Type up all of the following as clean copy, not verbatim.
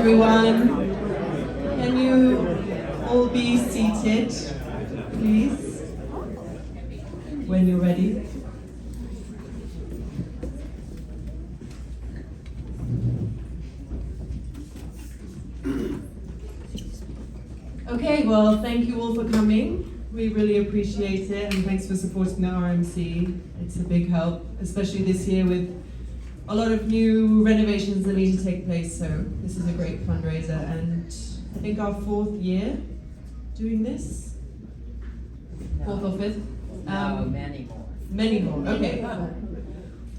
everyone. Can you all be seated, please, when you're ready? Okay, well, thank you all for coming. We really appreciate it, and thanks for supporting the RMC. It's a big help, especially this year with a lot of new renovations that need to take place, so this is a great fundraiser, and I think our 4th year doing this? 4th or 5th? No, many more. Many more, okay.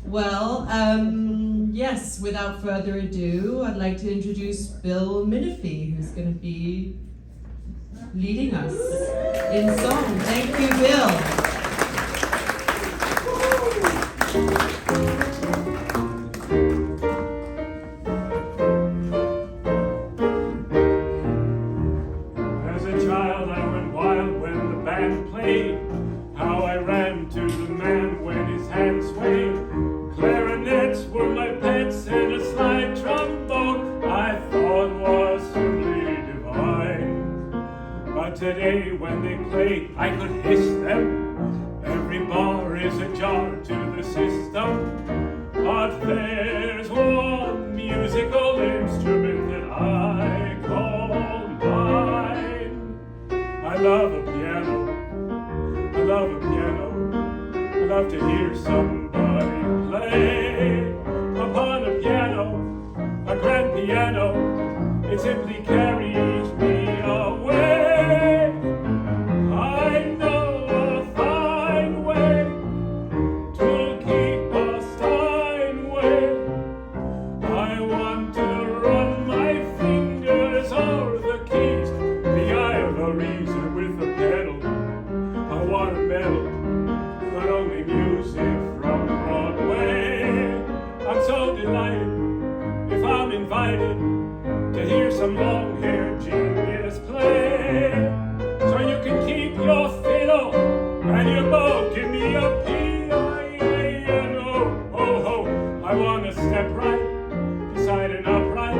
Well, yes, without further ado, I'd like to introduce Bill Minifie, who's going to be leading us in song. Thank you, Bill. As a child, I went wild when the band played. How I ran to the man when his hand swayed. Clarinets were my pets, and a slide trombone I thought was simply divine. But today, when they play, I could hiss them. Every bar is a jar to the system. But there's one musical instrument that I call mine. I love a piano. I love a piano. I love to hear somebody play upon a piano, a grand piano. It simply carries me away. I know a fine way to keep a Steinway. I want to run my fingers over the keys, the ivories with the pedal. I want a medal, not only music from Broadway. I'm so delighted if I'm invited to hear some long-haired genius play. So you can keep your fiddle and your bow, give me a piano. Oh, oh, I want to step right beside an upright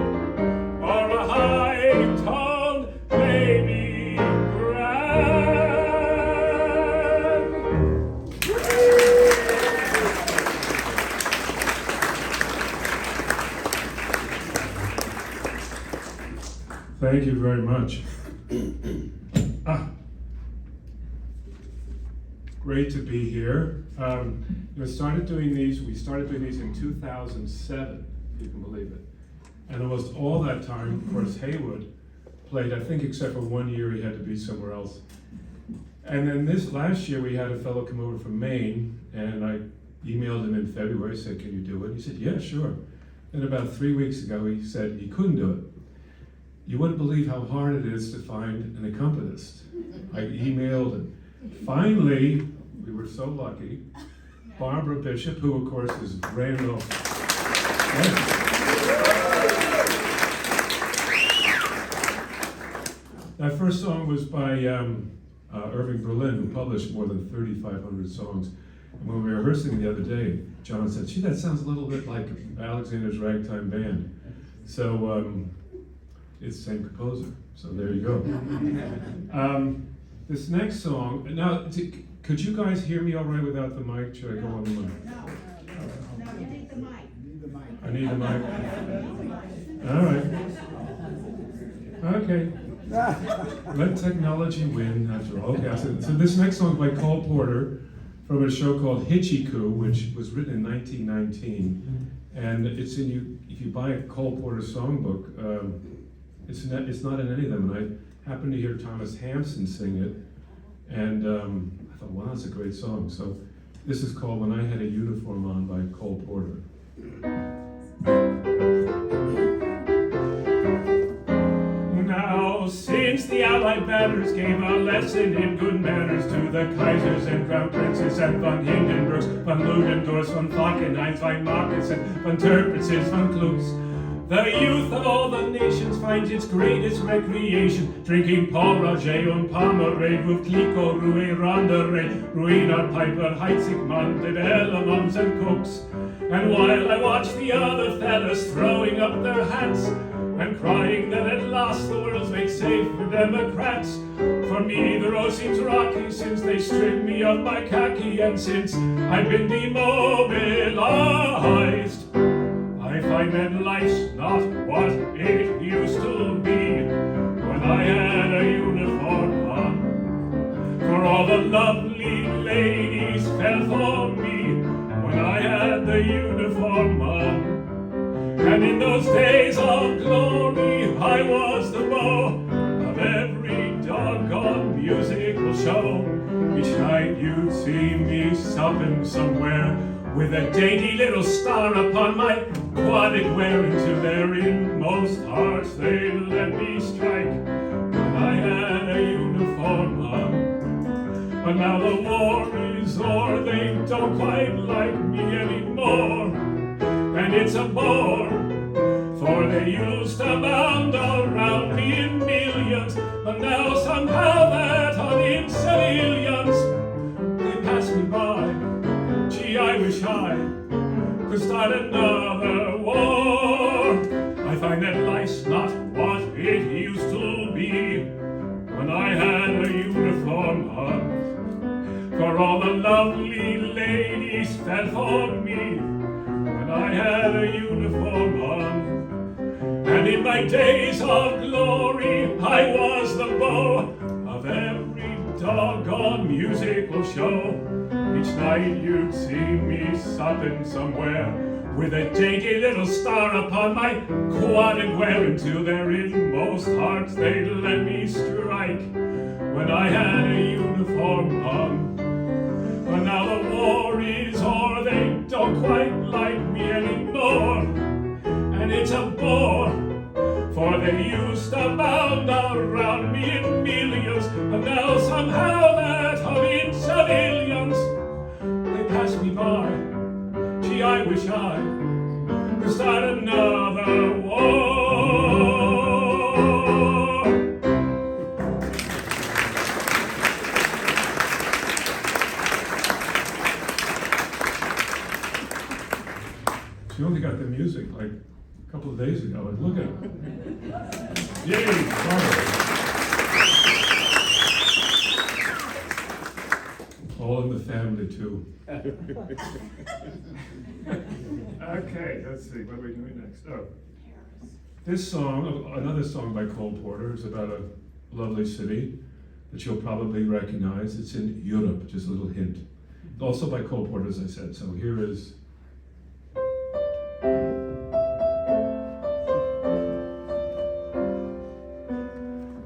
or a high-toned baby grand. Thank you very much. Great to be here. We started doing these in 2007, if you can believe it. And almost all that time, of course, Haywood played, I think except for 1 year he had to be somewhere else. And then this last year we had a fellow come over from Maine, and I emailed him in February, said, can you do it? He said, yeah, sure. And about 3 weeks ago he said he couldn't do it. You wouldn't believe how hard it is to find an accompanist. I emailed, and finally, we were so lucky, Barbara Bishop, who of course is Randall. That first song was by Irving Berlin, who published more than 3,500 songs. And when we were rehearsing the other day, John said, gee, that sounds a little bit like Alexander's Ragtime Band. So it's the same composer, so there you go. This next song, now, could you guys hear me all right without the mic? Should I go on the mic? No, you need the mic. I need the mic. All right. Okay. Let technology win, after all. Okay, so this next song is by Cole Porter from a show called Hitchy-Coo, which was written in 1919. And it's in if you buy a Cole Porter songbook, it's not in any of them. And I happened to hear Thomas Hampson sing it, and I thought, wow, that's a great song. So this is called When I Had a Uniform On by Cole Porter. Now, since the Allied banners gave a lesson in good manners to the Kaisers and Crown Princes and von Hindenburgs, von Ludendorffs, von Falkenhains, von Markets, and von Tirpitzes, von Klutz, the youth of all the nations finds its greatest recreation drinking Paul Roger and Pomerade with Clicquot, Rouet, Ronderay, Ruinart, Piper, Heitzig, Monte, Hellemans, and Cooks. And while I watch the other fellas throwing up their hats and crying lost, the world's made safe for Democrats. For me, the road seems rocky since they stripped me of my khaki, and since I've been demobilized. I find that life's not what it used to be when I had a uniform on. For all the lovely ladies fell for me when I had the uniform on. And in those days of glory, I was the beau of every doggone musical show. Each night you'd see me supping somewhere with a dainty little star upon my quadrig, where into their inmost hearts they let me strike when I had a uniform on. But now the war is o'er, they don't quite like me anymore, and it's a bore, for they used to bound around me in millions, but now somehow that on in civilians they pass me by. Gee, I wish I could start another war. I find that life's not what it used to be when I had a uniform on. For all the lovely ladies fell for me when I had a uniform on. And in my days of glory, I was the beau of every doggone musical show. Each night you'd see me supping somewhere with a dainty little star upon my quadrig, where into their inmost hearts they'd let me strike when I had a uniform on. But now the war is o'er, they don't quite like me anymore, and it's a bore, for they used to bound around me in millions, but now somehow that of in civilians they pass me by. Gee, I wish I could start another war. She only got the music like a couple of days ago, and look at it. Yay, bravo. All in the family, too. Okay, let's see, what are we doing next? Oh, this song, another song by Cole Porter, is about a lovely city that you'll probably recognize. It's in Europe, just a little hint. Also by Cole Porter, as I said. So here is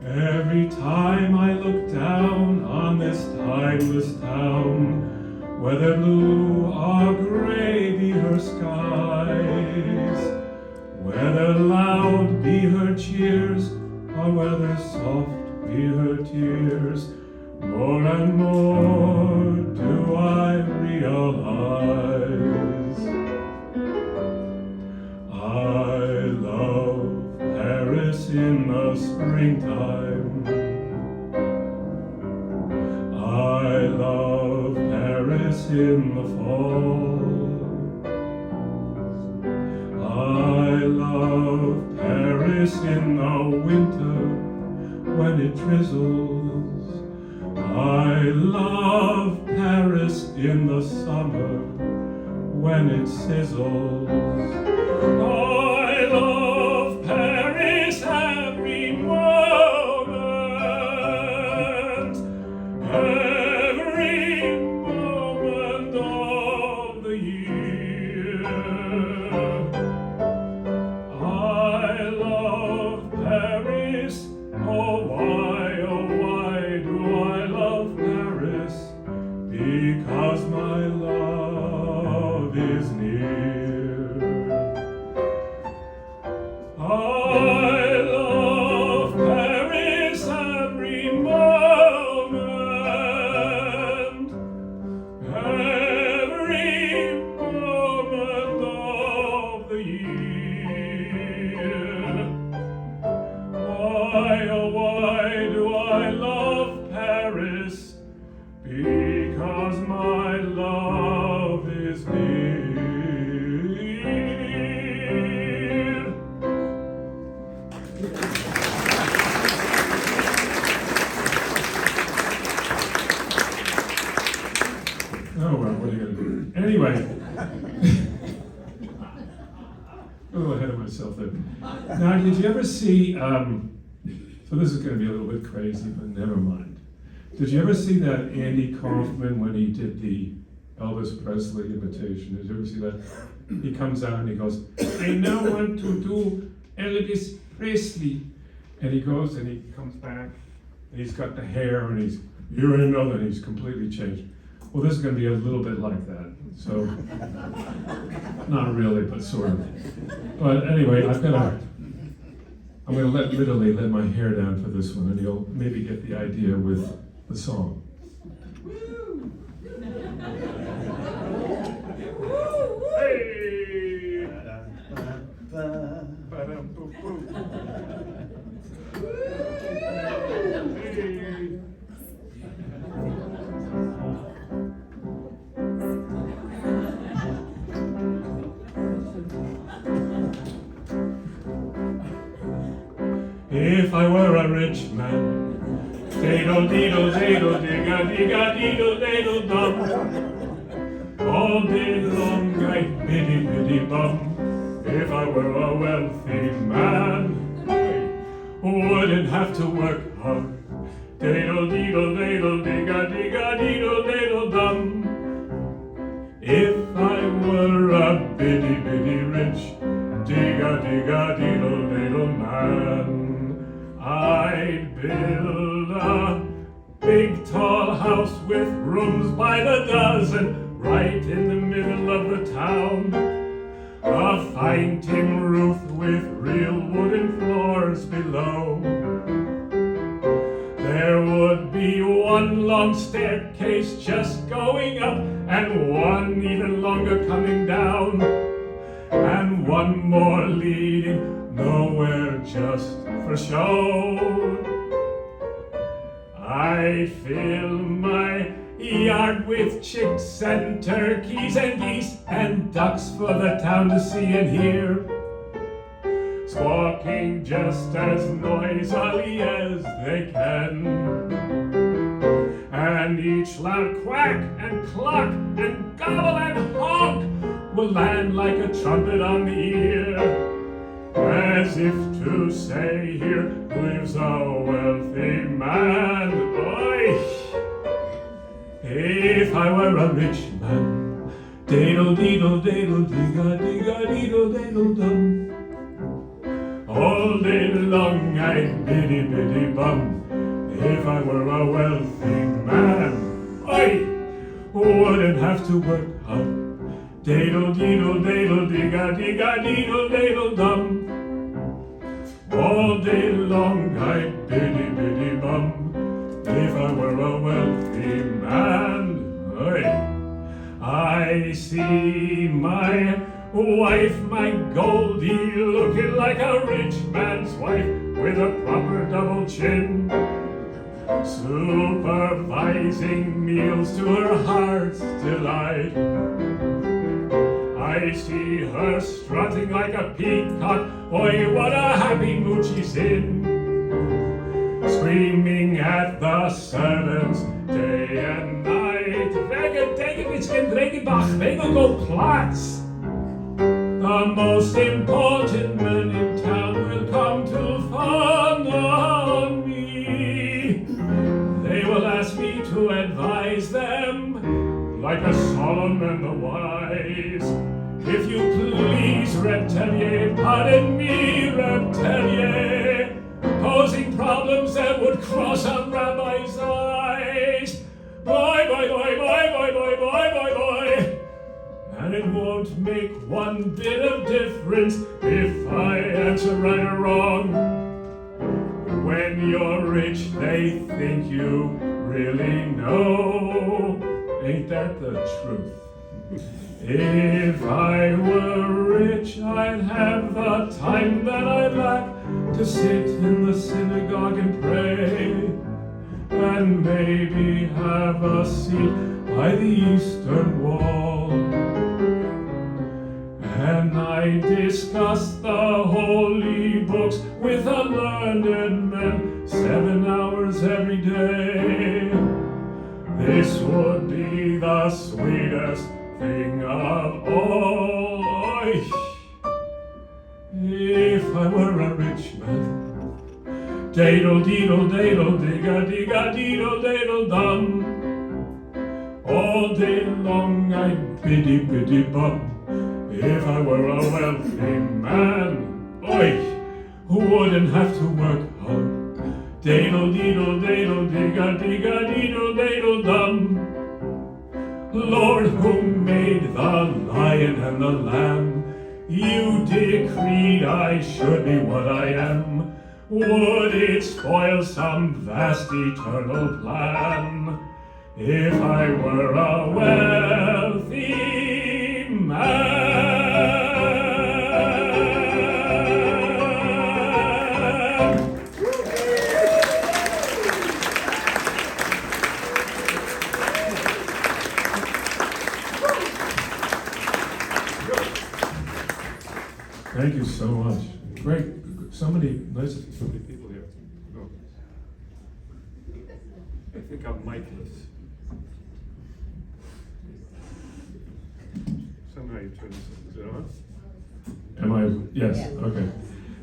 every time I look down on this timeless town, whether blue or gray be her skies, whether loud be her cheers, or whether soft be her tears, more and more do I realize I love Paris in the springtime. I love Paris in the fall. I love Paris in the winter when it drizzles. I love Paris in the summer when it sizzles. I love Paris every moment, every moment of the year. I love Paris, oh why do I love Paris? Because my love is near. I love Paris every moment, every moment of the year. Why, oh why do I love Paris? Because my love is near. a little ahead of myself there. Now, did you ever see, so this is gonna be a little bit crazy, but never mind. Did you ever see that Andy Kaufman when he did the Elvis Presley imitation? Did you ever see that? He comes out and he goes, I now want to do Elvis Presley. And he goes and he comes back and he's got the hair and he's, you ain't know that he's completely changed. Well, this is gonna be a little bit like that. So, not really, but sort of. But anyway, I'm gonna literally let my hair down for this one and you'll maybe get the idea with the song. Hey! Ba-dum-boo-boo. Hey! If I were a rich man, diddle diddle diddle digga digga diddle diddle dum, all day long I'd biddy biddy bum. If I were a wealthy man, I wouldn't have to work hard. Diddle diddle diddle digga digga diddle diddle dum. If I were a biddy biddy rich, digga digga diddle diddle man, I'd build a big tall house with rooms by the dozen right in the middle of the town. A fine tin roof with real wooden floors below. There would be one long staircase just going up and one even longer coming down, and one more leading nowhere just for show. I'd fill my yard with chicks and turkeys and geese and ducks for the town to see and hear, squawking just as noisily as they can. And each loud quack and cluck and gobble and honk will land like a trumpet on the ear, as if to say, here lives a wealthy man. Oy! If I were a rich man, diddle diddle diddle digga digga diddle diddle dum, all day long I'd biddy biddy bum. If I were a wealthy man, I wouldn't have to work hard. Diddle diddle diddle digga digga diddle diddle dum, all day long I'd biddy biddy bum. If I were a wealthy man, I see my wife, my Goldie, looking like a rich man's wife with a proper double chin, supervising meals to her heart's delight. I see her strutting like a peacock, boy, what a happy mood she's in, screaming at the servants day and night. Wegen Degewitzken Dregebach, wegen go Platz. The most important men in town will come to fun on me. They will ask me to advise them, like a Solomon the wise. If you please, Reptilier, pardon me, Reptilier, posing problems that would cross a rabbi's eyes. Boy, boy, boy, boy, boy, boy, boy, boy, boy. And it won't make one bit of difference if I answer right or wrong. When you're rich, they think you really know. Ain't that the truth? If I were rich, I'd have the time that I lack to sit in the synagogue and pray, and maybe have a seat by the eastern wall. And I discuss the holy books with a learned man 7 hours every day. This would be the sweetest thing of all. If I were a rich man, daddle deedle daddle digga digga deedle daddle dum. All day long I'd biddy biddy bum. If I were a wealthy man, oi, who wouldn't have to work hard. Daddle deedle daddle digga digga deedle daddle dum. Lord, who made the lion and the lamb, you decreed I should be what I am. Would it spoil some vast eternal plan if I were a wealthy man? Thank you so much. Great. So many people here. Oh. I think I'm micless. Somehow you turn this on. Is it on? Am I? Yes. Okay.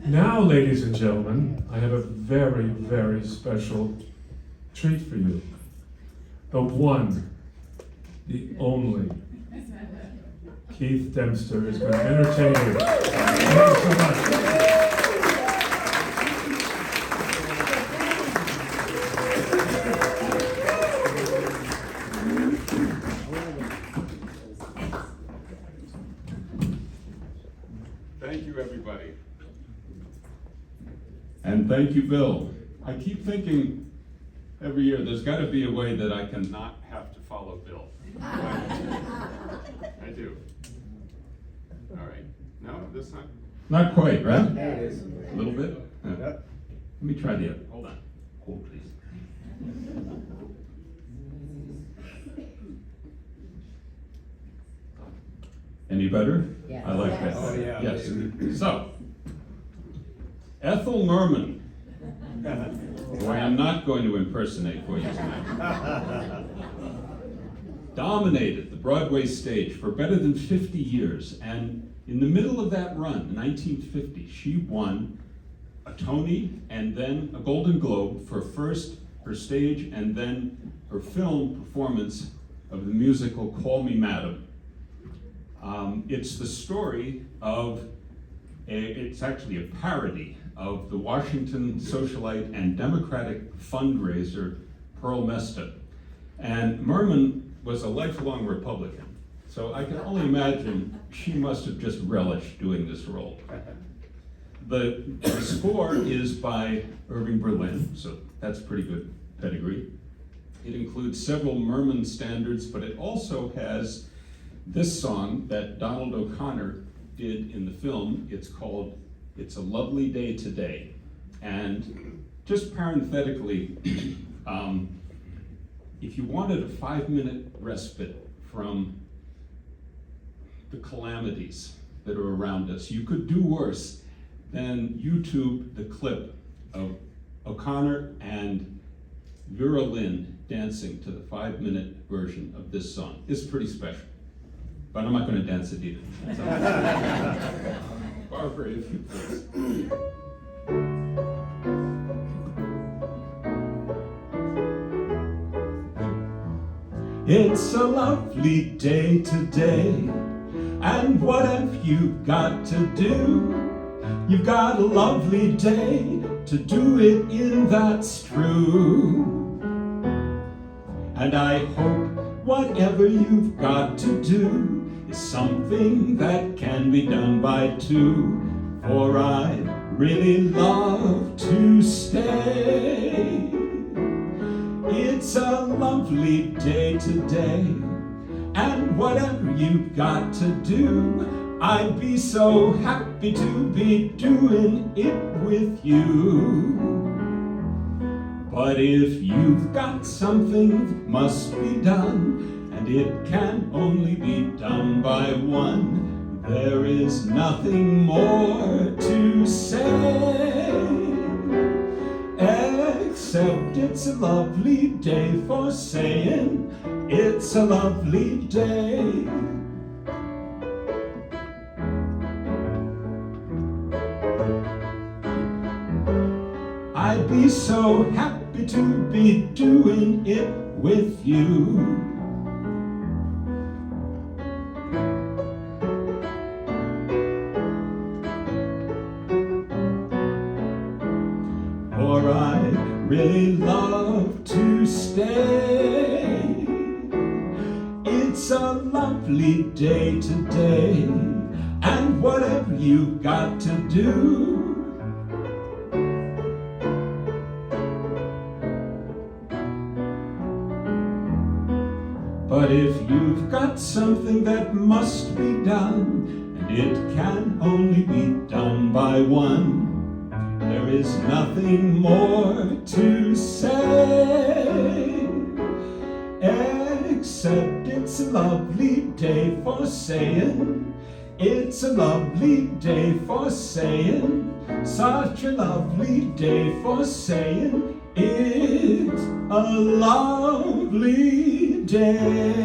Now, ladies and gentlemen, I have a very, very special treat for you. The one, the only, Keith Dempster is going to entertain you. Thank you so much. Thank you, everybody. And thank you, Bill. I keep thinking every year there's got to be a way that I can not have to follow Bill. I do. All right. No, this not. Not quite, right? There it is. A little bit? Yeah. Yep. Let me try the other. Hold on. Hold, please. Any better? Yes. I like that. Oh, yeah. Yes. So, Ethel Merman, who I am not going to impersonate for you tonight, dominated the Broadway stage for better than 50 years. And in the middle of that run, in 1950, she won a Tony and then a Golden Globe for first her stage and then her film performance of the musical Call Me Madam. It's the story of, it's actually a parody of the Washington socialite and Democratic fundraiser Pearl Mesta. And Merman was a lifelong Republican, so I can only imagine she must have just relished doing this role. The score is by Irving Berlin, so that's pretty good pedigree. It includes several Merman standards, but it also has this song that Donald O'Connor did in the film. It's called It's a Lovely Day Today. And just parenthetically, if you wanted a 5-minute respite from the calamities that are around us, you could do worse than YouTube the clip of O'Connor and Vera Lynn dancing to the 5-minute version of this song. It's pretty special. But I'm not going to dance it either. Barbara, if you please. It's a lovely day today, and what have you got to do? You've got a lovely day to do it in, that's true. And I hope whatever you've got to do is something that can be done by two, for I really love to stay. It's a lovely day today, and whatever you've got to do, I'd be so happy to be doing it with you. But if you've got something that must be done, and it can only be done by one, there is nothing more to say, except it's a lovely day for saying it's a lovely day. I'd be so happy to be doing it with you. For I'd really love to stay. It's a lovely day today, and whatever you got to do, but if you've got something that must be done, and it can only be done by one, there is nothing more to say, except it's a lovely day for saying, it's a lovely day for saying, such a lovely day for saying, it's a lovely day.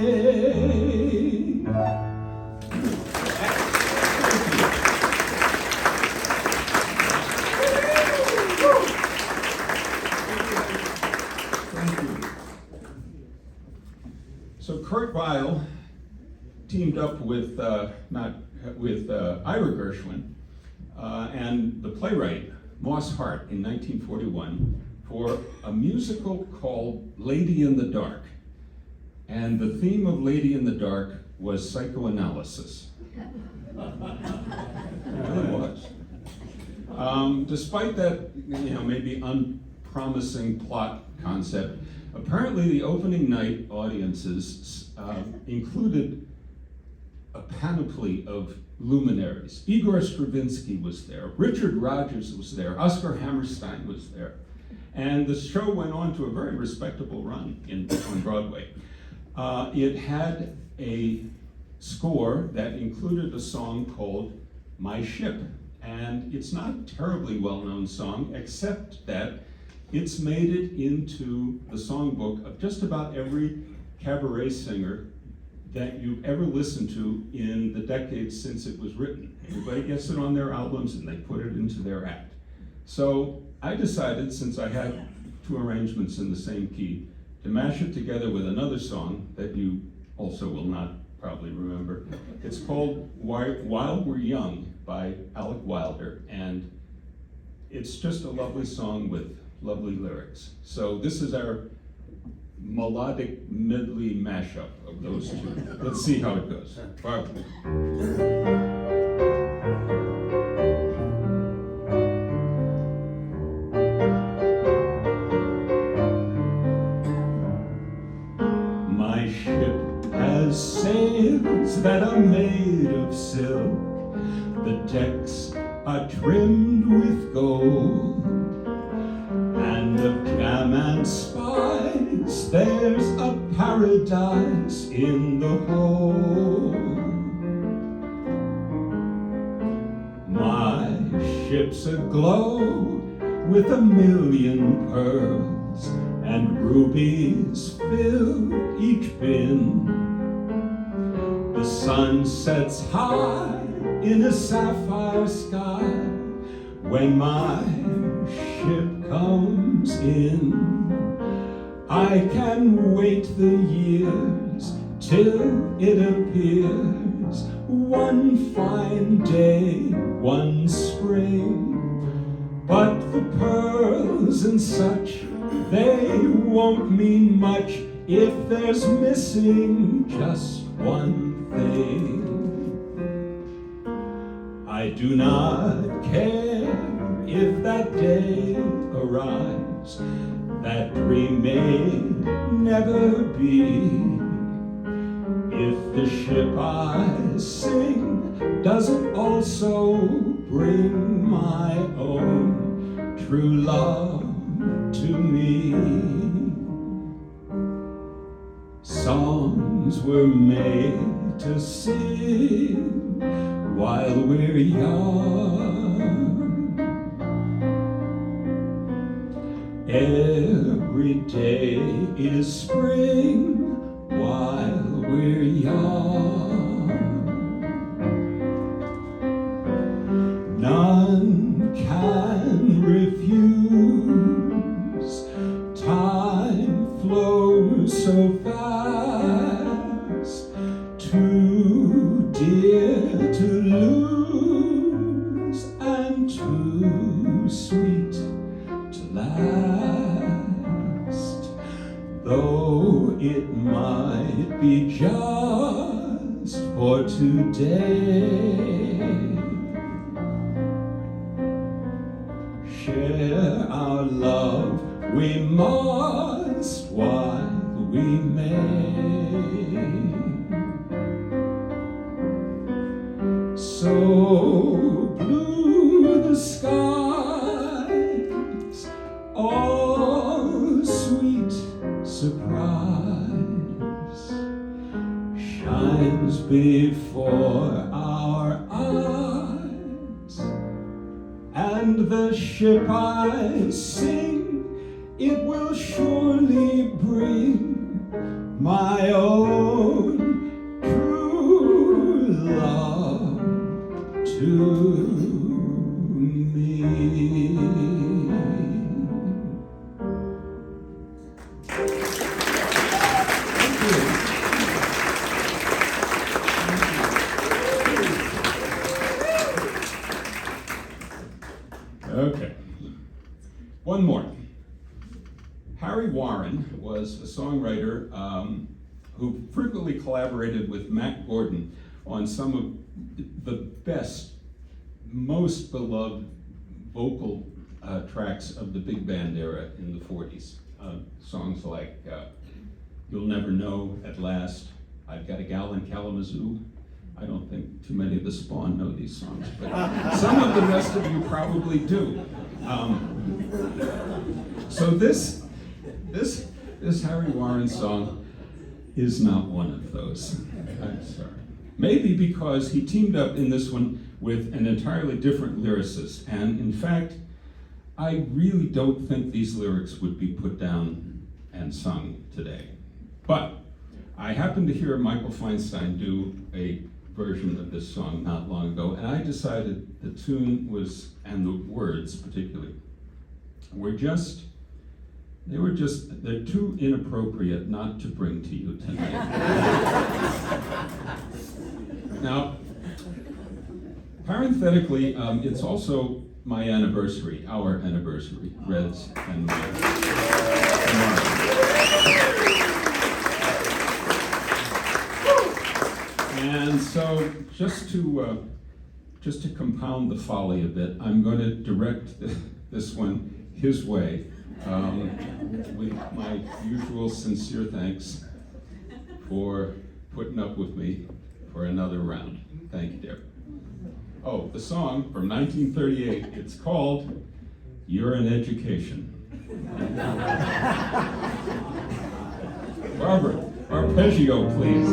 So Kurt Weill teamed up with Ira Gershwin and the playwright Moss Hart in 1941 for a musical called Lady in the Dark. And the theme of Lady in the Dark was psychoanalysis. It really was. Despite that, maybe unpromising plot concept, apparently the opening night audiences included a panoply of luminaries. Igor Stravinsky was there, Richard Rodgers was there, Oscar Hammerstein was there. And the show went on to a very respectable run on Broadway. It had a score that included a song called My Ship. And it's not a terribly well-known song, except that it's made it into the songbook of just about every cabaret singer that you've ever listened to in the decades since it was written. Everybody gets it on their albums and they put it into their act. So I decided, since I had two arrangements in the same key, to mash it together with another song that you also will not probably remember. It's called While We're Young by Alec Wilder, and it's just a lovely song with lovely lyrics. So this is our melodic medley mashup of those two. Let's see how it goes. Barbara. My ship has sails that are made of silk. The decks are trimmed with gold, and of jam and spice there's a paradise in the hold. My ship's aglow with 1,000,000 pearls, and rubies fill each bin. The sun sets high in a sapphire sky when my ship comes in. I can wait the years till it appears one fine day, one spring. But the pearls and such, they won't mean much if there's missing just one thing. I do not care if that day arrives, that dream may never be. If the ship I sing doesn't also bring my own true love to me. Songs were made to sing while we're young. Every day is spring while we're young. None can refuse too sweet to last, though it might be just for today. Share our love we must while we may. So blue the skies, all sweet surprise shines before our eyes, and the ship I sing, it will surely bring my own true love to me. Thank you. Okay. One more. Harry Warren was a songwriter who frequently collaborated with Mack Gordon on some of the best, most beloved vocal tracks of the big band era in the 40s. Songs like You'll Never Know, At Last, I've Got a Gal in Kalamazoo. I don't think too many of the Spawn know these songs, but some of the rest of you probably do. So this Harry Warren song is not one of those. I'm sorry. Maybe because he teamed up in this one with an entirely different lyricist, and in fact, I really don't think these lyrics would be put down and sung today. But I happened to hear Michael Feinstein do a version of this song not long ago, and I decided the tune was, and the words particularly, they're too inappropriate not to bring to you tonight. Now, parenthetically, it's also my anniversary, our anniversary, Red's and mine. And so, just to compound the folly a bit, I'm going to direct this one his way, with my usual sincere thanks for putting up with me for another round. Thank you, dear. Oh, the song from 1938, it's called You're an Education. Barbara, arpeggio, please.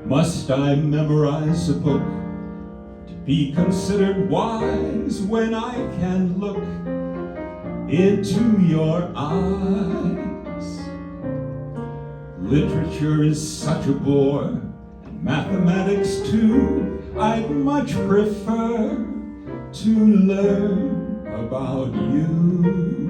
Must I memorize a book to be considered wise when I can look into your eyes? Literature is such a bore, and mathematics too. I'd much prefer to learn about you.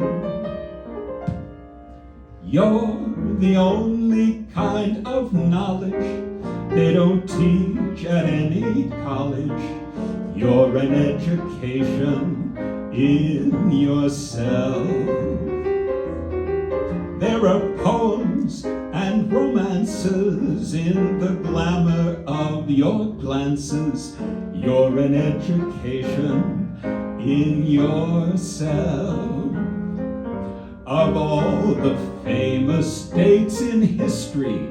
You're the only kind of knowledge they don't teach at any college. You're an education in yourself. There are poems and romances in the glamour of your glances. You're an education in yourself. Of all the famous dates in history,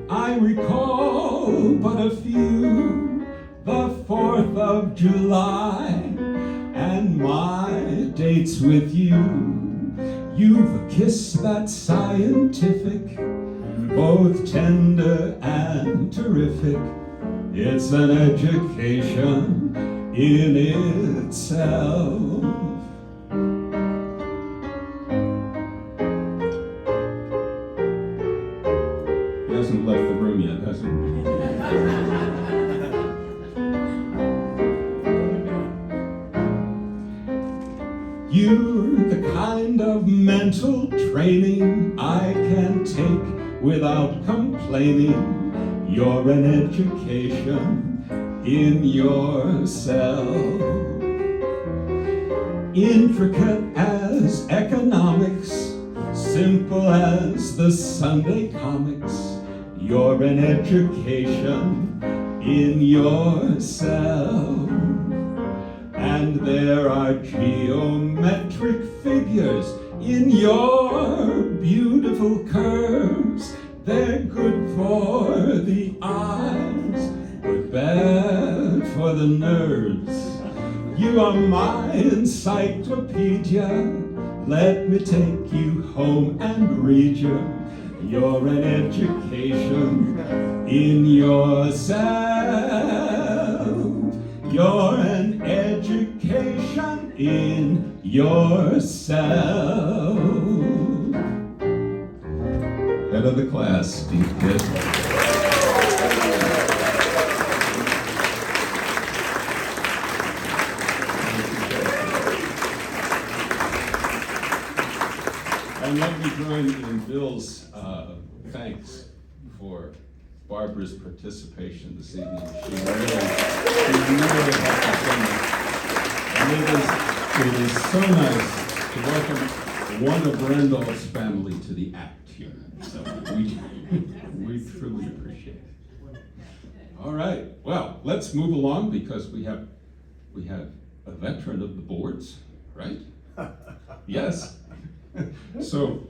I recall but a few. The 4th of July and my dates with you. You've a kiss that's scientific, both tender and terrific. It's an education in itself. He hasn't left the room yet, has he? You're the kind of mental training I can take without complaining. You're an education in yourself. Intricate as economics, simple as the Sunday comics, you're an education in yourself. And there are geometric figures in your beautiful curves. They're good for the eyes, but bad for the nerves. You are my encyclopedia. Let me take you home and read you. You're an education in yourself. You're an education in yourself. Head of the class, Steve Kidd. And let me join in Bill's thanks for Barbara's participation this evening. She really helped us so much. And it is so nice to welcome one of Randolph's family to the act here. So we truly appreciate it. All right, well, let's move along because we have a veteran of the boards, right? Yes. So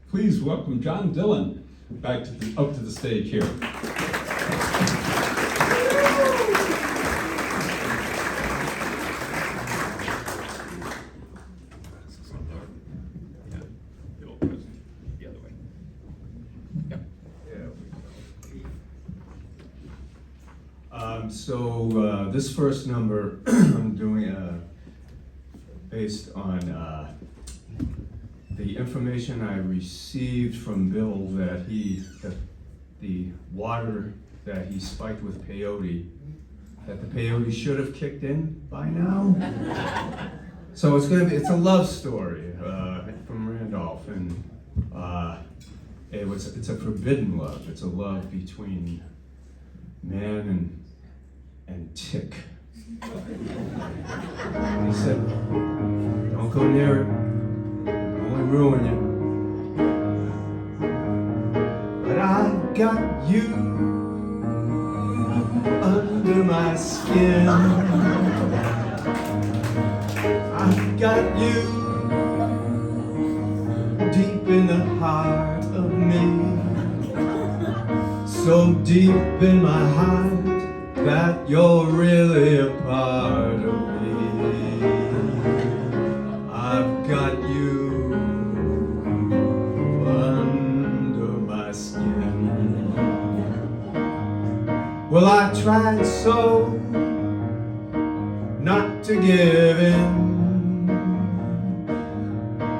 please welcome John Dillon back up to the stage here. The other way. Yep. So this first number I'm doing based on the information I received from Bill that the water that he spiked with peyote, that the peyote should have kicked in by now. So it's a love story from Randolph, and it's a forbidden love. It's a love between man and tick. He said, "Don't go near it. Only ruin you. But I've got you under my skin. I've got you deep in the heart of me. So deep in my heart that you're really a part of me. I've got you under my skin. Well, I tried so not to give in.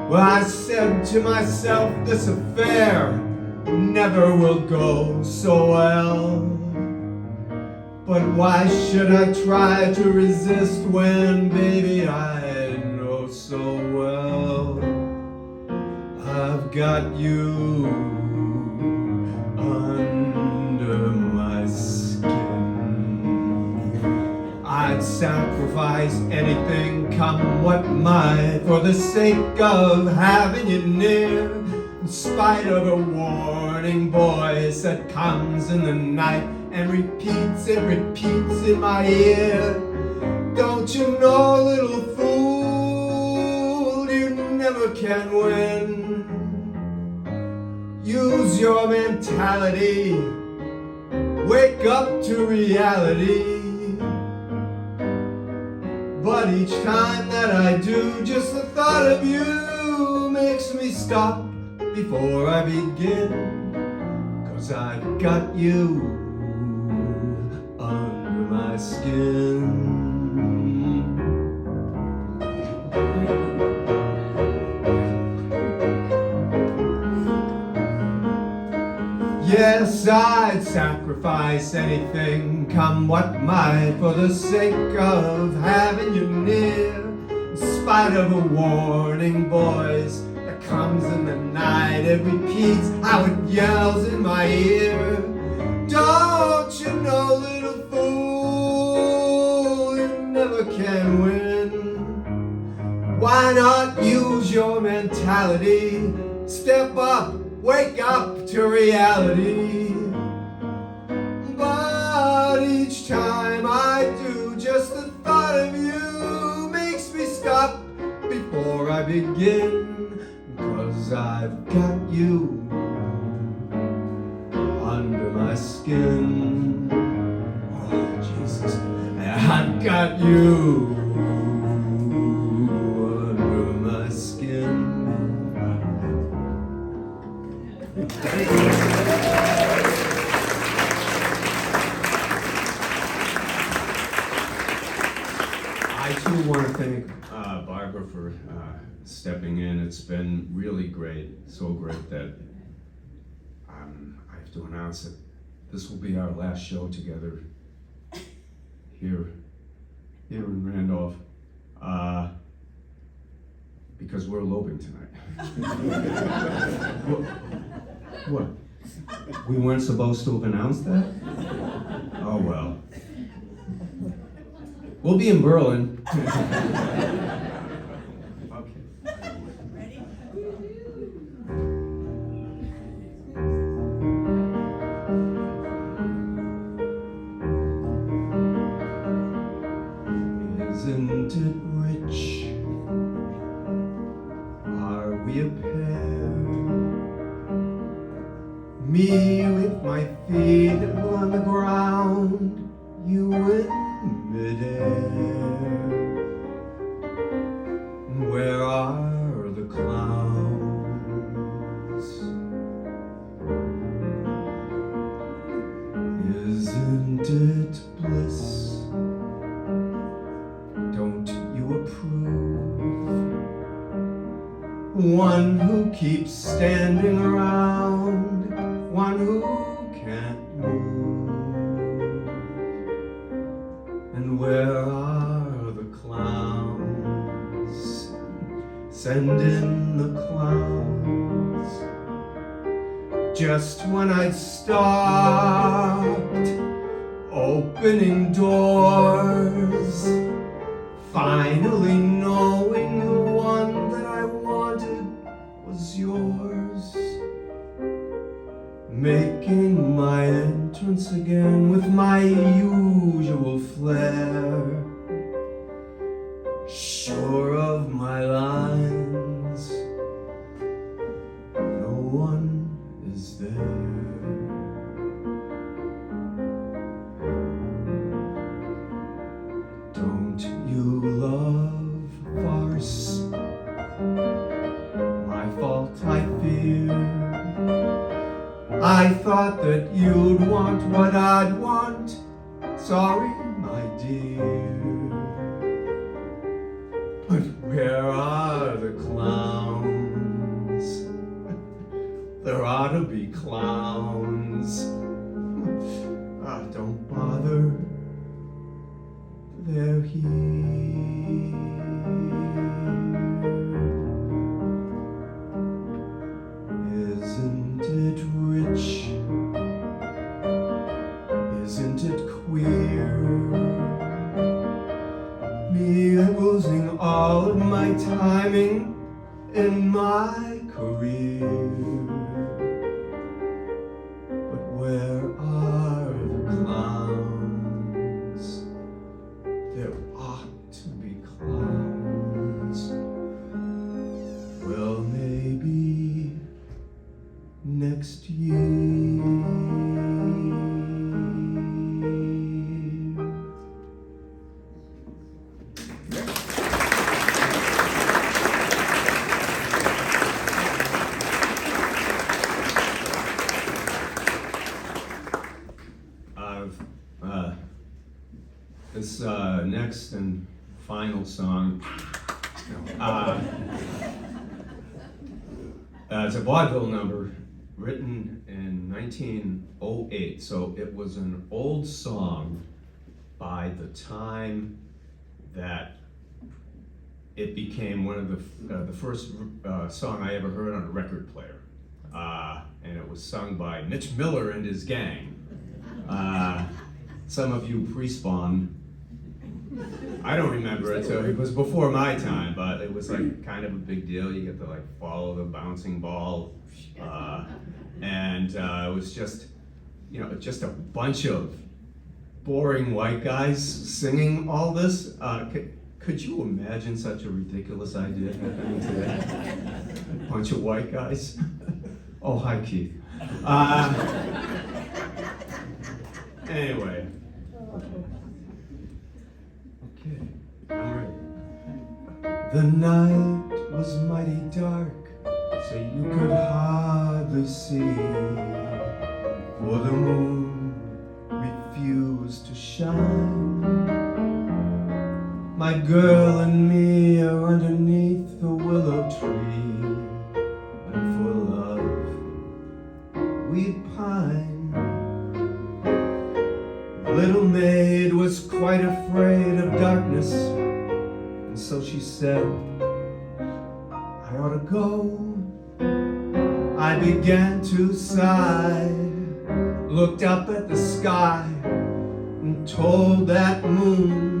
Well, I said to myself, this affair never will go so well. But why should I try to resist when, baby, I know so well I've got you under my skin. I'd sacrifice anything, come what might, for the sake of having you near, in spite of a warning voice that comes in the night and repeats in my ear. Don't you know, little fool, you never can win. Use your mentality, wake up to reality. But each time that I do, just the thought of you makes me stop before I begin. 'Cause I've got you under my skin. Yes, I'd sacrifice anything, come what might, for the sake of having you near, in spite of a warning voice that comes in the night. It repeats how it yells in my ear. Don't you know, little fool, can win. Why not use your mentality? Step up, wake up to reality. But each time I do, just the thought of you makes me stop before I begin. 'Cause I've got you under my skin. Oh, Jesus. I've got you under my skin. I too want to thank Barbara for stepping in. It's been really great, so great that I have to announce that this will be our last show together here in Randolph, because we're eloping tonight. What? We weren't supposed to have announced that? Oh well. We'll be in Berlin. Okay. Isn't it rich? Are we a pair? Me with my feet on the ground, you in midair. Where are the clowns? Isn't it bliss? Don't you approve? One who keeps standing around, one who can't move. And where are the clowns? Send in the clowns. Just when I'd stopped opening doors, finally knowing the one that I wanted was yours, making my entrance again with my usual flair, sure of my lines, no one is there. Don't you love farce? My fault, I fear. I thought that you'd want what I'd want. Sorry, my dear. But where are the clowns? There ought to be clowns. Don't bother. They're here. Isn't it rich? Isn't it queer? Me losing all of my timing in my career. But where are the clowns? There ought to be clowns. Well, maybe next year. This next and final song it's a vaudeville number written in 1908, so it was an old song by the time that it became one of the first song I ever heard on a record player, and it was sung by Mitch Miller and his gang. Some of you pre-spawn I don't remember it, so it was before my time, but it was like kind of a big deal. You get to like follow the bouncing ball, and it was just, just a bunch of boring white guys singing all this. Could you imagine such a ridiculous idea happening today? A bunch of white guys. Oh, hi, Keith. Anyway. Okay, I'm ready. The night was mighty dark, so you could hardly see, for the moon refused to shine. My girl and me are underneath the willow tree, and for love we pine. The little maid was quite afraid of darkness, and so she said, I ought to go. I began to sigh, looked up at the sky, and told that moon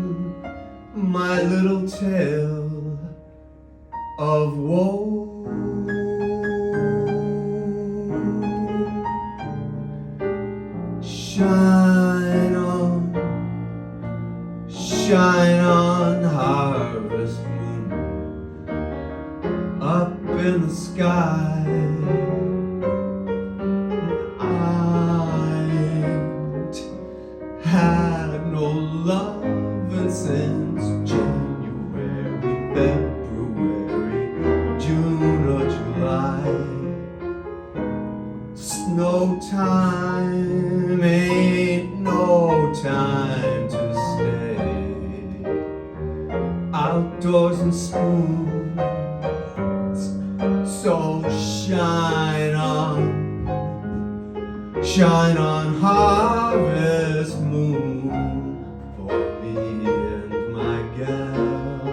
my little tale of woe. Shine on, harvest moon, up in the sky. I ain't had no lovin' since January, February, June or July. Snow time ain't no time to stay outdoors and spoons. So shine on, harvest moon, for me and my gal.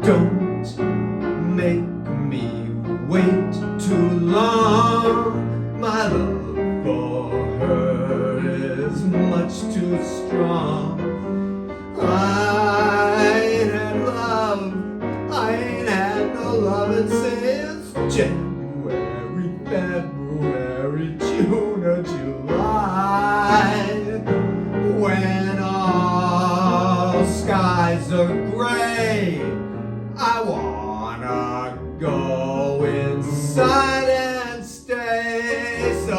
Don't make me wait too long. My love for her is much too strong. I ain't had no lovin' since January, February, June or July. When all skies are gray, I wanna go inside and stay. So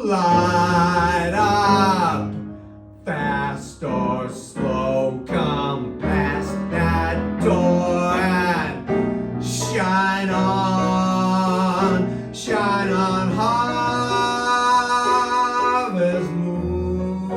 light up, fast or slow, come past that door and shine on, harvest moon.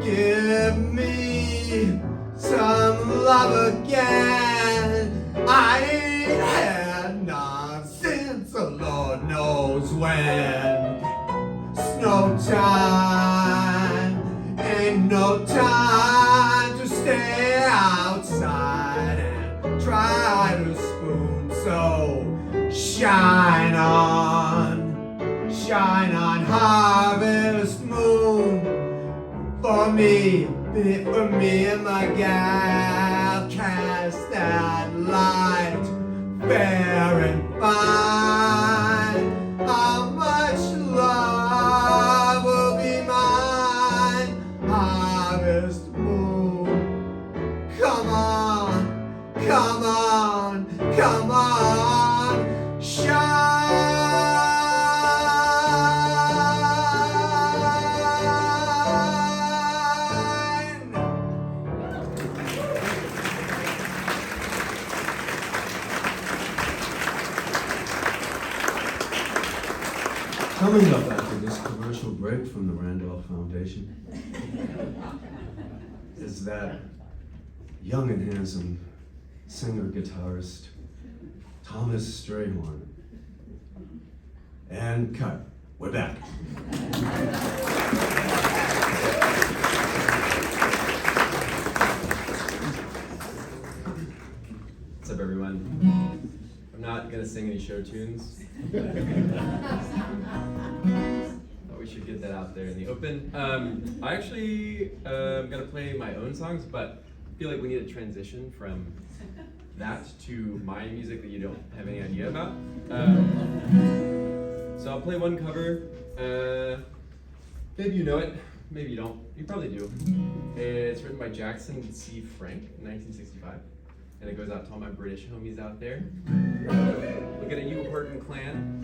Give me some love again. I ain't had none since the Lord knows when. Snow time ain't no time to stay outside and try to spoon. So shine on, harvest moon, for me and my gal. Cast that light fair and fine. How much love will be mine? Harvest moon, come on, shine. Coming up after this commercial break from the Randolph Foundation is that young and handsome singer-guitarist Thomas Strayhorn. And cut. We're back. What's up, everyone? I'm not gonna sing any show tunes. But we should get that out there in the open. I actually gonna play my own songs, but I feel like we need a transition from that to my music that you don't have any idea about. So I'll play one cover. Maybe you know it, maybe you don't. You probably do. It's written by Jackson C. Frank in 1965. And it goes out to all my British homies out there. Looking at you, Horton Clan.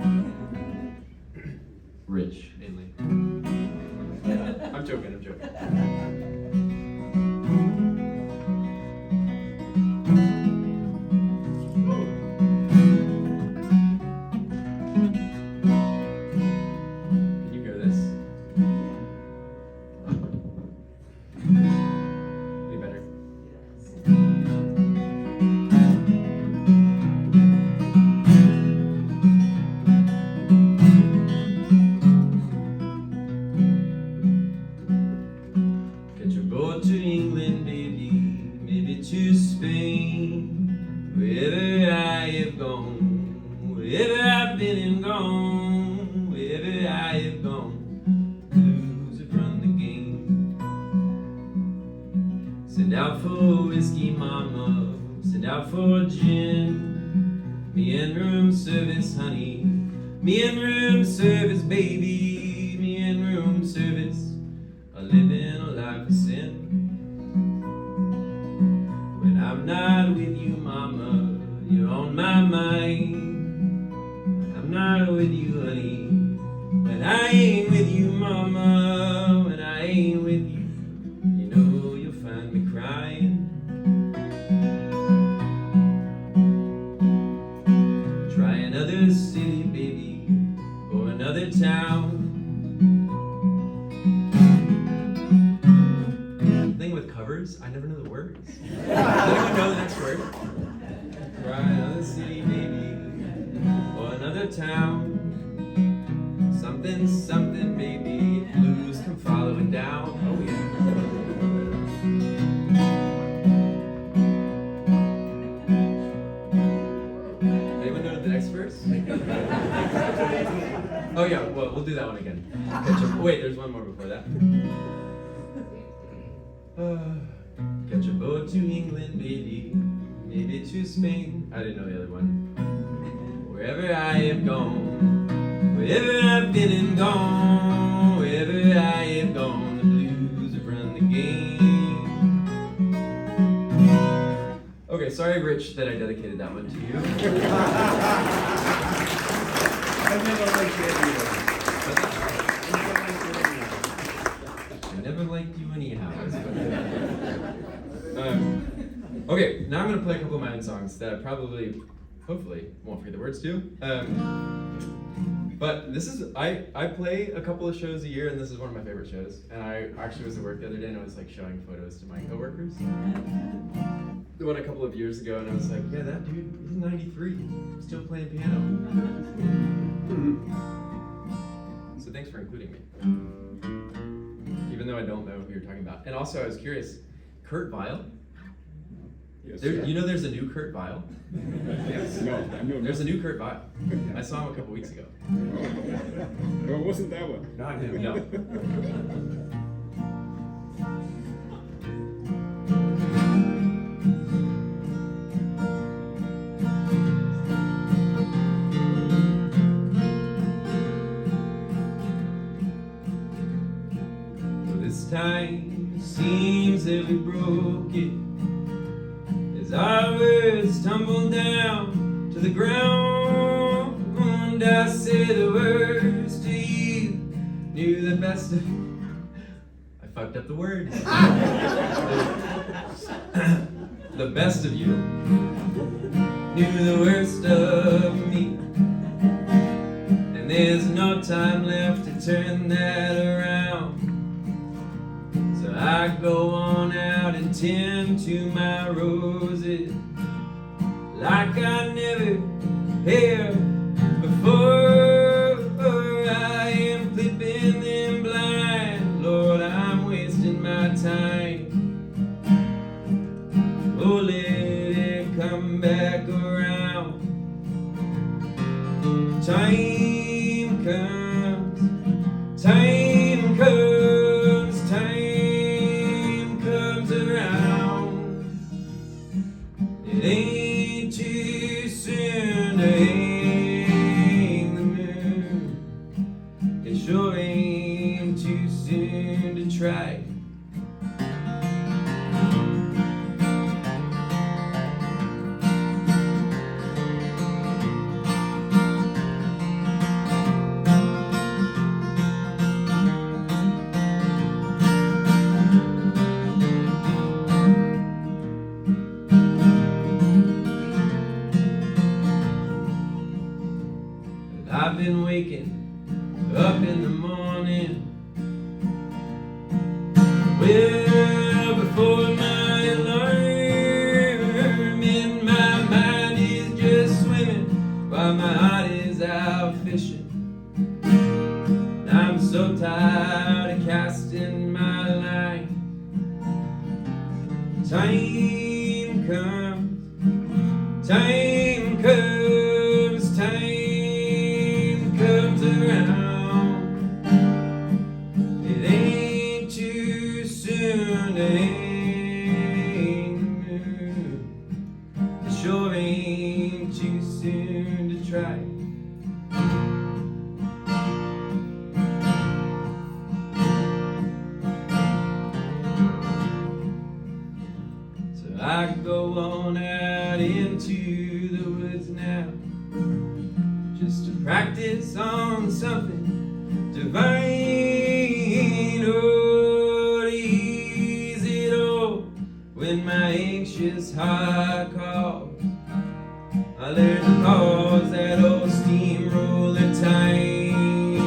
Rich, mainly. I'm joking, I'm joking. Can you hear this? Any better? Get your boat to England, baby, maybe to Spain. Wherever I have gone, wherever I've been and gone, wherever I have gone, blues have run the game. Send out for whiskey, mama, send out for gin. Me and room service, honey, me and room service, baby, me and room service. Living a life of sin. When I'm not with you, mama, you're on my mind. When I'm not with you, honey, when I ain't with you, mama, when I ain't with you, you know you'll find me crying. Try another city, baby, or another town. I never know the words. Does anyone know the next word? Try another city, baby, or another town. Something, something, baby. If blues come follow it down. Oh yeah. Anyone know the next verse? Oh yeah. Well, we'll do that one again. Wait, there's one more before that. Catch a boat to England, baby, maybe to Spain. I didn't know the other one. Wherever I have gone, wherever I've been and gone, wherever I have gone, the blues have run the game. Okay, sorry, Rich, that I dedicated that one to you. I never liked it. I never liked you anyhow. Okay, now I'm gonna play a couple of my own songs that I probably, hopefully, won't forget the words to. But this is, I play a couple of shows a year, and this is one of my favorite shows. And I actually was at work the other day, and I was like showing photos to my coworkers. The one a couple of years ago, and I was like, yeah, that dude, he's 93, still playing piano. So thanks for including me. Even though I don't know who you're talking about. And also, I was curious, Kurt Weill? Yes. You know there's a new Kurt Weill? Yes. No, I know. There's a new Kurt Weill. I saw him a couple weeks ago. No, it wasn't that one. Not him, no. This time seems that we broke it as our words tumbled down to the ground. I said the words to you, knew the best of. I fucked up the words. The best of you knew the worst of me, and there's no time left to turn that around. So I go on out and tend to my roses like I never have before. I am flipping them blind, Lord, I'm wasting my time. Oh, let it come back around. Time comes, time right. I've been waking up in the morning, well before my alarm, and my mind is just swimming while my heart is out fishing. I'm so tired of casting my line. Time comes, time comes, time comes around. It ain't too soon to hang the moon. It sure ain't too soon to try. So I go on out into the woods now, just to practice on something divine. Oh, to ease it all when my anxious heart calls. I learn to pause that old steamroller time.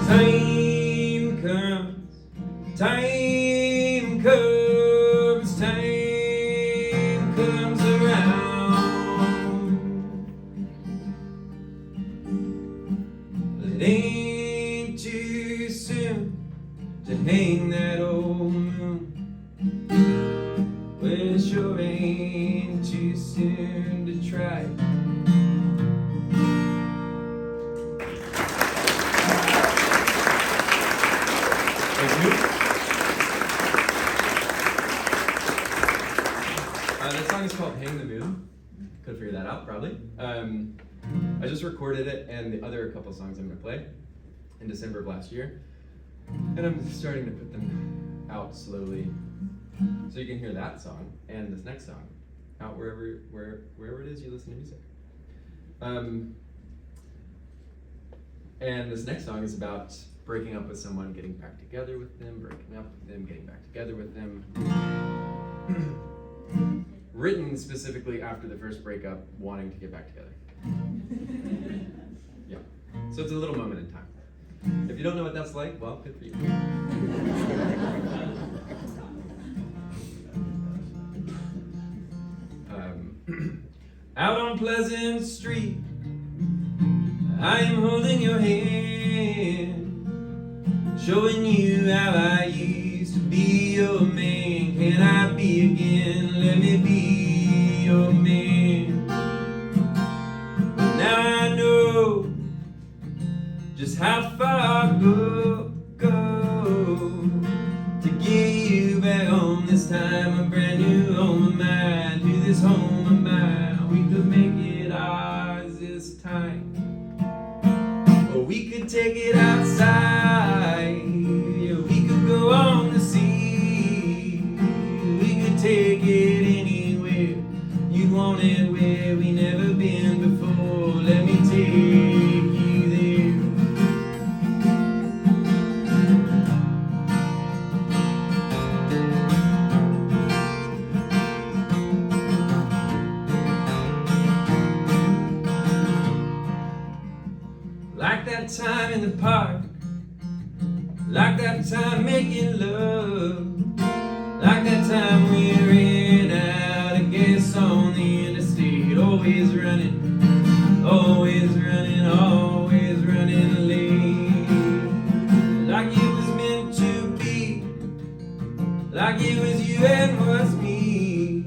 Time comes, time comes, time comes around. It ain't too soon to hang that old moon. Well, it sure ain't too soon to try. Thank you. That song is called Hang the Moon. Could have figured that out, probably. I just recorded it and the other couple songs I'm going to play in December of last year. And I'm starting to put them out slowly. So you can hear that song and this next song out wherever it is you listen to music. And this next song is about breaking up with someone, getting back together with them, breaking up with them, getting back together with them. Written specifically after the first breakup, wanting to get back together. Yeah. So it's a little moment in time. If you don't know what that's like, well, good for you. Out on Pleasant Street, I am holding your hand, showing you how I used to be your man. Can I be again? Let me be your man. Now I know just how far I go to get you back home. This time a brand new home of mine, to this home of mine. We could make it ours this time, or we could take it outside. Yeah, we could go on the sea. We could take it anywhere you want it, where we never been before. Let me take you there. Like that time in the park, like that time making love, like that time we ran out of gas on the interstate. Always running, always running, always running late. Like it was meant to be, like it was you and was me.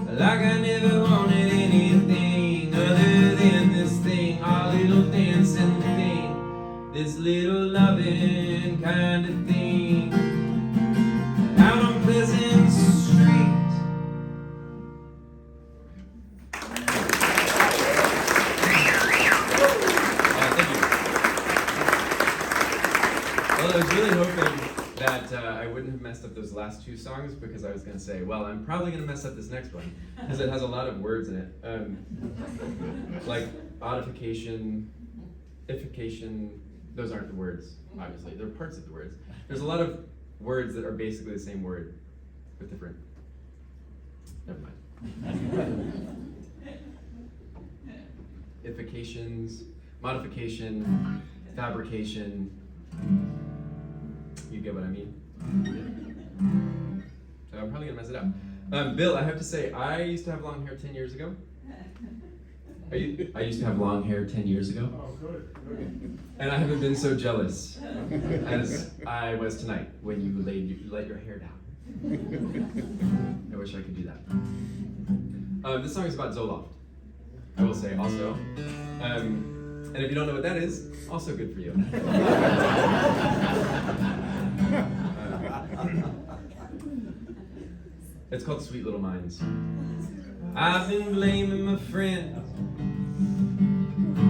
Like I never wanted anything other than this thing, our little dancing thing, this little loving kind of thing. Out on Pleasant Street. Thank you. Well, I was really hoping that I wouldn't have messed up those last two songs because I was going to say, well, I'm probably going to mess up this next one because it has a lot of words in it. Like audification, ification, those aren't the words, obviously. They're parts of the words. There's a lot of words that are basically the same word with different, never mind. Ifications, modification, fabrication. You get what I mean? So I'm probably gonna mess it up. Bill, I have to say, I used to have long hair 10 years ago. I used to have long hair 10 years ago. Oh, good. And I haven't been so jealous as I was tonight when you let your hair down. I wish I could do that. This song is about Zoloft, I will say also. And if you don't know what that is, also good for you. It's called Sweet Little Minds. I've been blaming my friends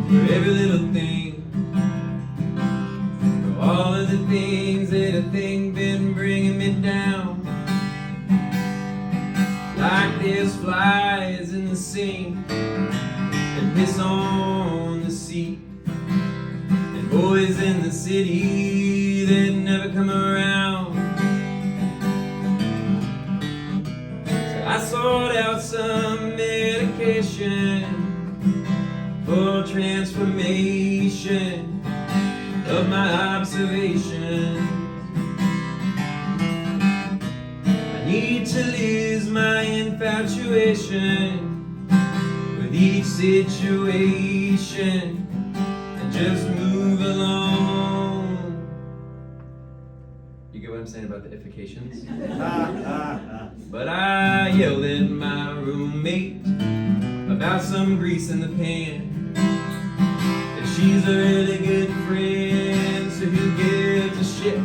for every little thing, for all of the things that I think been bringing me down. Like there's flies in the sink and piss on the seat, and boys in the city that never come around. So I sought out some medication for transformation of my observations. I need to lose my infatuation with each situation and just move along. You get what I'm saying about the ifications? But I yelled at my roommate about some grease in the pan. And she's a really good friend, so who gives a shit?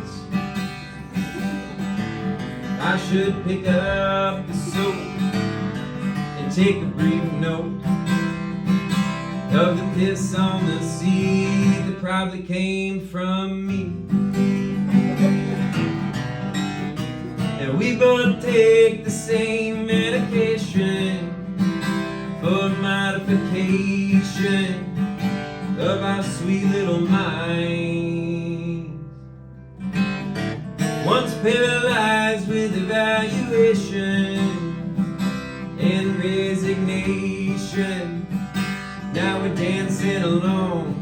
I should pick up the soap and take a brief note of the piss on the seat that probably came from me. And we both take the same medication for modification of our sweet little minds. Once paralyzed with evaluation and resignation, now we're dancing alone.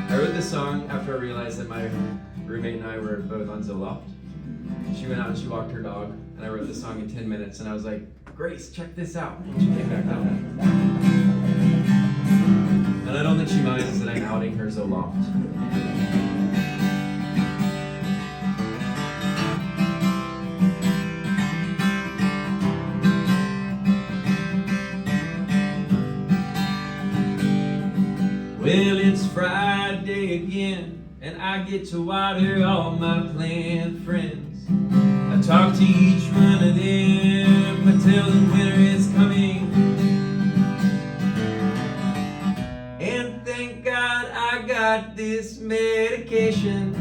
I wrote this song after I realized that my roommate and I were both on Zoloft. She went out and she walked her dog, and I wrote this song in 10 minutes, and I was like, Grace, check this out. And she came back out. And I don't think she minds that I'm outing her Zoloft. Well, it's Friday again, and I get to water all my plant friends. I talk to each one of them, I tell them winter is coming. And thank God I got this medication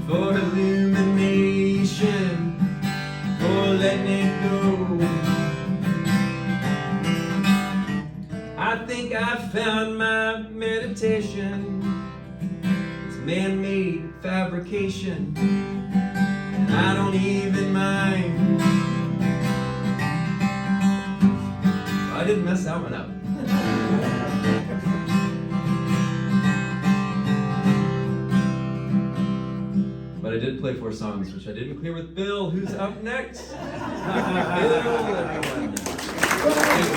for illumination, for letting it go. I think I found my meditation. It's man-made fabrication, and I don't even mind. I didn't mess that one up. But I did play 4 songs, which I didn't clear with Bill, who's up next. Bill, everyone. Thank you.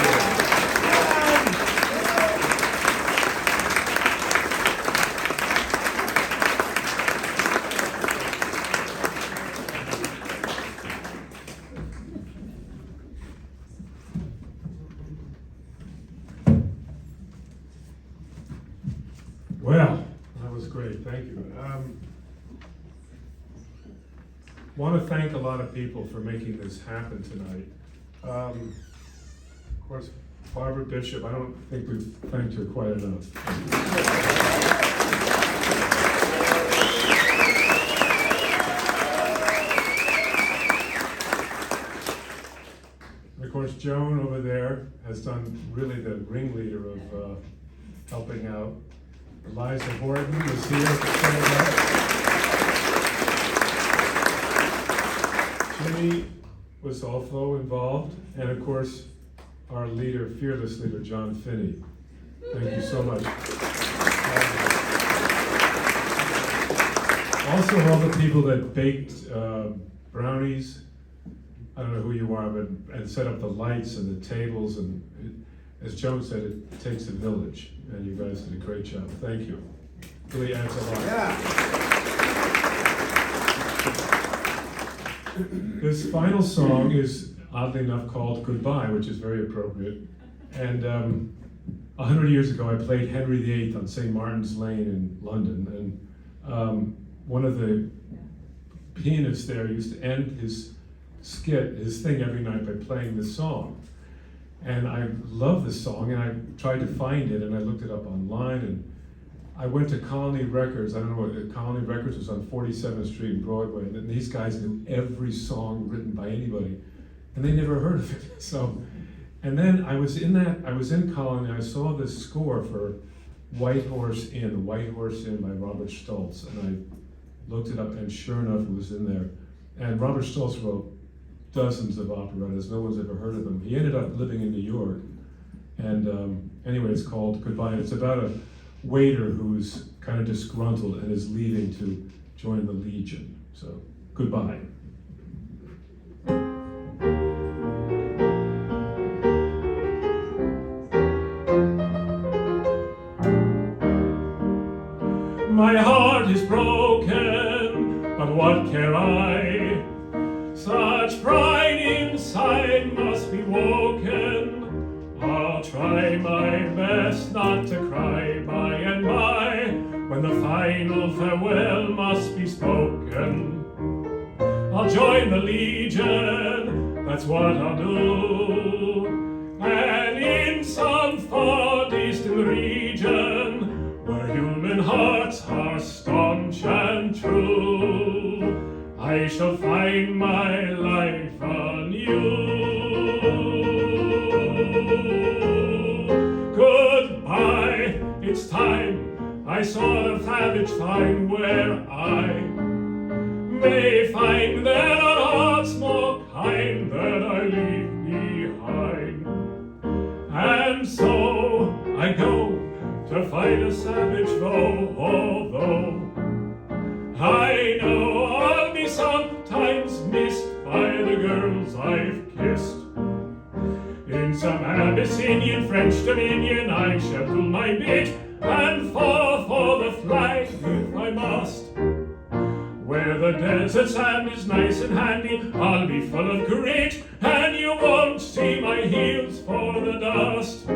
Well, that was great, thank you. Want to thank a lot of people for making this happen tonight. Of course, Barbara Bishop, I don't think we've thanked her quite enough. Joan over there has done really the ringleader of helping out. Eliza Horton is here to stand up. Jimmy was also involved, and of course, our leader, fearless leader, John Finney. Thank you so much. Also, all the people that baked brownies. I don't know who you are, but and set up the lights and the tables, and as Joan said, it takes a village, and you guys did a great job. Thank you. Really adds a lot. Yeah. This final song is oddly enough called Goodbye, which is very appropriate. And 100 years ago, I played Henry VIII on St. Martin's Lane in London, and one of the pianists there used to end his thing every night by playing this song. And I love this song, and I tried to find it, and I looked it up online, and I went to Colony Records. I don't know what Colony Records was on 47th Street in Broadway, and these guys knew every song written by anybody, and they never heard of it. So, and then I was in Colony. I saw this score for White Horse Inn, The White Horse Inn by Robert Stoltz, and I looked it up, and sure enough, it was in there. And Robert Stoltz wrote dozens of operettas. No one's ever heard of them. He ended up living in New York, and anyway, it's called Goodbye. And it's about a waiter who's kind of disgruntled and is leaving to join the Legion. So, goodbye. My heart is broken, but what care I? Such pride inside must be woken. I'll try my best not to cry by and by, when the final farewell must be spoken. I'll join the Legion, that's what I'll do, and in some far distant region, where human hearts are staunch and true, I shall find my life anew. Goodbye, it's time I saw the savage find where I may find there are hearts more kind that I leave behind. And so I go to fight a savage foe, although I know I'll be sometimes missed by the girls I've kissed. In some Abyssinian French dominion I shall do my bit and fall for the flag if I must. Where the desert sand is nice and handy, I'll be full of grit, and you won't see my heels for the dust.